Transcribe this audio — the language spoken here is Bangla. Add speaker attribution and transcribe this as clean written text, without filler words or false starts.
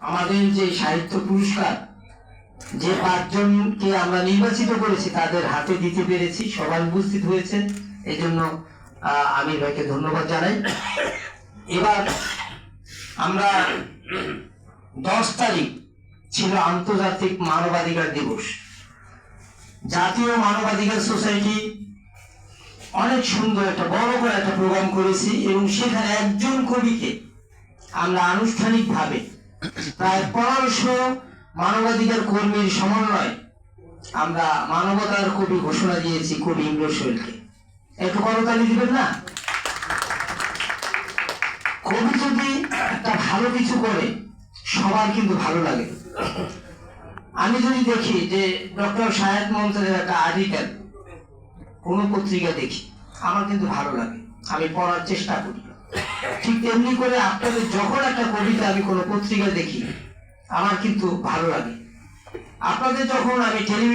Speaker 1: আমাদের যে সাহিত্য পুরস্কার যে 5 জনকে আমরা নির্বাচিত করেছি তাদের হাতে দিতে পেরেছি, সবাই উপস্থিত হয়েছে, এই জন্য আমির ভাইকে ধন্যবাদ জানাই। এবার আমরা 10 তারিখ ছিল আন্তর্জাতিক মানবাধিকার দিবস। জাতীয় মানবাধিকার সোসাইটি অনেক সুন্দর একটা বড় করে একটা প্রোগ্রাম করেছি এবং সেখানে একজন কবিকে আমরা আনুষ্ঠানিকভাবে প্রায় 1500 মানবাধিকার কর্মীর সমন্বয়ে আমরা মানবতার কবি ঘোষণা দিয়েছি কবি ইমরুল সোহেলকে। একটু করতালি দিবেন না? কবি যদি একটা ভালো কিছু করে সবার কিন্তু ভালো লাগে। আমি যদি দেখি যে ডক্টর শাহেদ মমতাজের একটা আর্টিকেল কোন পত্রিকা দেখি, আমার কিন্তু ভালো লাগে, আমি পড়ার চেষ্টা করি। ঠিক তেমনি করে আপনাদের যখন একটা কবিতা আমি কোনো পত্রিকা দেখি আমার কিন্তু ভালো লাগে। আপনাদের যখন আমি টেলিভিশন